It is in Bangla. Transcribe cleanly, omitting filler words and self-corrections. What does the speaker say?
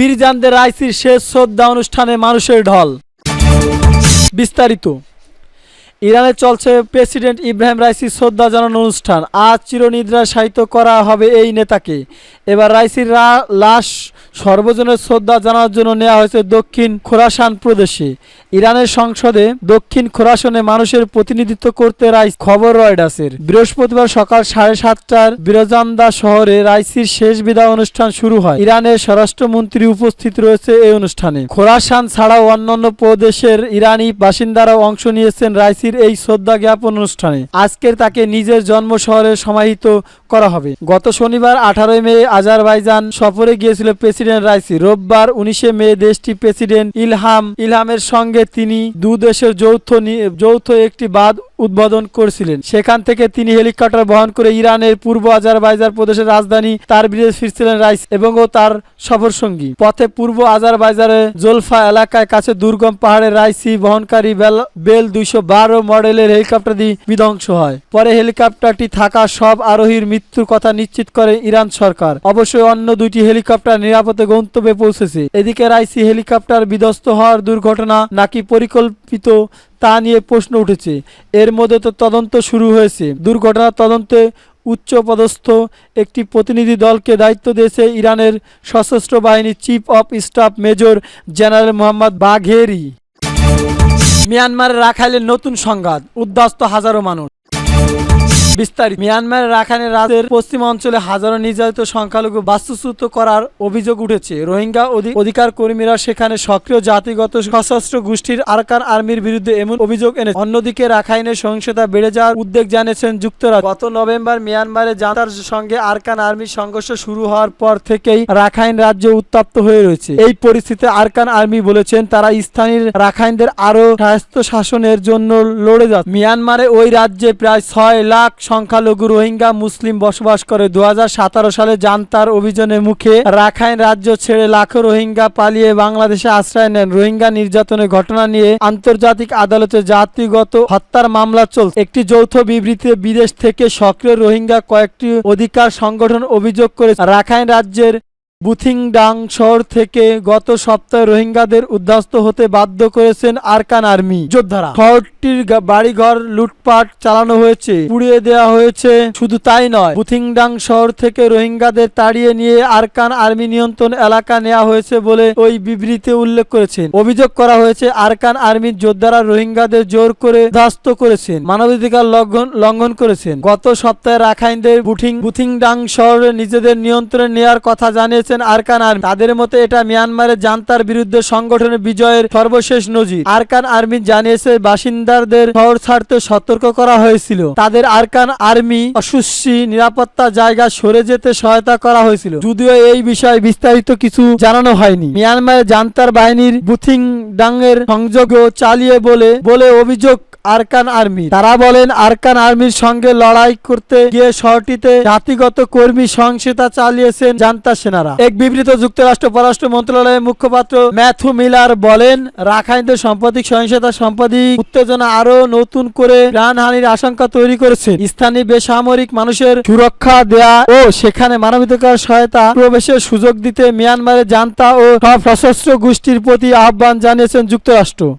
বীরজানদের রাইসির শেষ শ্রদ্ধা অনুষ্ঠানে মানুষের ঢল। বিস্তারিত। ইরানে চলছে প্রেসিডেন্ট ইব্রাহিম রাইসির শ্রদ্ধা জানানো অনুষ্ঠান। আজ চিরনিদ্রায় শায়িত করা হবে এই নেতাকে। এবার রাইসির লাশ সর্বজনের শ্রদ্ধা জানানোর জন্য নেওয়া হয়েছে দক্ষিণ খোরাসান প্রদেশে। ইরানের সংসদে দক্ষিণ খোরাসানে মানুষের প্রতিনিধিত্ব করতে রাইস। খবর রয়টার্সের। বৃহস্পতিবার সকাল 7:30টার বিরজান্দা শহরে রাইসির শেষ বিদায় অনুষ্ঠান শুরু হয়। ইরানের স্বরাষ্ট্রমন্ত্রী উপস্থিত রয়েছে এই অনুষ্ঠানে। খোরাসান ছাড়াও অন্যান্য প্রদেশের ইরানি বাসিন্দারাও অংশ নিয়েছেন রাইসির এই শ্রদ্ধা জ্ঞাপন অনুষ্ঠানে। আজকের তাকে নিজের জন্ম শহরে সমাহিত করা হবে। গত শনিবার 18 মে আজারবাইজান সফরে গিয়েছিল প্রেসিডেন্ট রাইসি। রোববার 19 মে দেশটির প্রেসিডেন্ট ইলহামের সঙ্গে তিনি দুদেশের যৌথ একটি বাঁধ উদ্বোধন করেছিলেন। সেখান থেকে তিনি হেলিকপ্টার বহন করে ইরানের পূর্ব আজারবাইজান প্রদেশের রাজধানী তারবিজে ফিরছিলেন রাইস এবং তার সফরসঙ্গী। পথে পূর্ব আজারবাইজানের জোলফা এলাকায় কাছে দুর্গম পাহাড়ে রাইসি বহনকারী বেল 212 মডেলের হেলিকপ্টার দিয়ে বিধ্বংস হয়। পরে হেলিকপ্টারটি থাকা সব আরোহীর মৃত্যুর কথা নিশ্চিত করে ইরান সরকার। অবশ্যই অন্য দুইটি হেলিকপ্টার নিরাপদে গন্তব্যে পৌঁছেছে। এদিকে রাইসি হেলিকপ্টার বিধ্বস্ত হওয়ার দুর্ঘটনা নাকি পরিকল্পিত তা নিয়ে প্রশ্ন উঠেছে। এর মধ্যে তো তদন্ত শুরু হয়েছে। দুর্ঘটনার তদন্তে উচ্চপদস্থ একটি প্রতিনিধি দলকে দায়িত্ব দিয়েছে ইরানের সশস্ত্র বাহিনীর chief of staff major general Mohammad বাঘেরি। মিয়ানমারের রাখাইনের নতুন সংঘাত, উদ্বাস্ত হাজারো মানুষ। বিস্তারিত। মিয়ানমারের রাখাইন রাজ্যের পশ্চিম অঞ্চলে হাজারো নির্যাতিত সংখ্যালঘু বাস্তুচ্যুত করার অভিযোগ উঠেছে। রোহিঙ্গা অধিকার কর্মীরা সেখানে সক্রিয় জাতিগত সশস্ত্র গোষ্ঠীর আরকান আর্মির বিরুদ্ধে এমন অভিযোগ এনেছে। অন্যদিকে রাখাইনের সহিংসতা বেড়ে যাওয়ার উদ্বেগ জানিয়েছেন যুক্তরাষ্ট্র। গত নভেম্বর মিয়ানমারে জান্তার সঙ্গে আরকান আর্মির সংঘর্ষ শুরু হওয়ার পর থেকেই রাখাইন রাজ্য উত্তপ্ত হয়ে রয়েছে। এই পরিস্থিতিতে আরকান আর্মি বলেছেন তারা স্থানীয় রাখাইনদের আরো স্বাস্থ্য শাসনের জন্য লড়ে যাচ্ছে। মিয়ানমারে ওই রাজ্যে প্রায় 6 লাখ সংখ্যালঘু রোহিঙ্গা মুসলিম বসবাস করে। 2017 সালে জান্তার অভিযানের মুখে রাখাইন রাজ্য ছেড়ে লাখো রোহিঙ্গা পালিয়ে বাংলাদেশে আশ্রয় নেন। রোহিঙ্গা নির্যাতনের ঘটনা নিয়ে আন্তর্জাতিক আদালতে জাতিগত হত্যার মামলা চলছে। একটি যৌথ বিবৃতিতে বিদেশ থেকে সক্রিয় রোহিঙ্গা কয়েকটি অধিকার সংগঠন অভিযোগ করে রাখাইন রাজ্যের বুথিংডাং শহর থেকে গত সপ্তাহে রোহিঙ্গাদের উদ্বাস্ত হতে বাধ্য করেছেন আরকান আর্মি যোদ্ধারা। শহরটির বাড়িঘর লুটপাট চালানো হয়েছে, পুড়িয়ে দেওয়া হয়েছে। শুধু তাই নয়, বুথিংডাং শহর থেকে রোহিঙ্গাদের তাড়িয়ে নিয়ে আরকান আর্মি নিয়ন্ত্রণ এলাকা নেওয়া হয়েছে বলে ওই বিবৃতিতে উল্লেখ করেছেন। অভিযোগ করা হয়েছে আরকান আর্মির যোদ্ধারা রোহিঙ্গাদের জোর করে উদ্বাস্ত করেছেন, মানবাধিকার লঙ্ঘন করেছেন। গত সপ্তাহে রাখাইনদের বুথিংডাং শহরে নিজেদের নিয়ন্ত্রণে নেওয়ার কথা জানিয়েছে আরকান আর্মি। তাদের মতে এটা মিয়ানমারের জান্তার বিরুদ্ধে সংগঠনের বিজয়ের সর্বশেষ নজির। আরকান আর্মি জানিয়েছে বাসিন্দাদের শহর ছাড়তে সতর্ক করা হয়েছিল। তাদের আরকান আর্মি অসুস্থি নিরাপত্তা জায়গা সরে যেতে সহায়তা করা হয়েছিল, যদিও এই বিষয়ে বিস্তারিত কিছু জানানো হয়নি। মিয়ানমারের জান্তার বাহিনীর বুথিংডাং এর সংযোগ চালিয়ে বলে অভিযোগ আরকান আর্মি। তারা বলেন আরকান আর্মির সঙ্গে লড়াই করতে গিয়ে শহরটিতে জাতিগত কর্মী সহিংসতা চালিয়েছেন জান্তা সেনারা। এক বিবৃতিতে যুক্তরাষ্ট্র পররাষ্ট্র মন্ত্রণালয়ের মুখপাত্র ম্যাথু মিলার বলেন রাখাইনদের সাম্প্রতিক সহিংসতা সাম্প্রতিক উত্তেজনা আরো নতুন করে প্রাণহানির আশঙ্কা তৈরি করেছে। স্থানীয় বেসামরিক মানুষের সুরক্ষা দেয়া ও সেখানে মানবাধিকার সহায়তা প্রবেশের সুযোগ দিতে মিয়ানমারের জান্তা ও সব সশস্ত্র গোষ্ঠীর প্রতি আহ্বান জানিয়েছেন যুক্তরাষ্ট্র।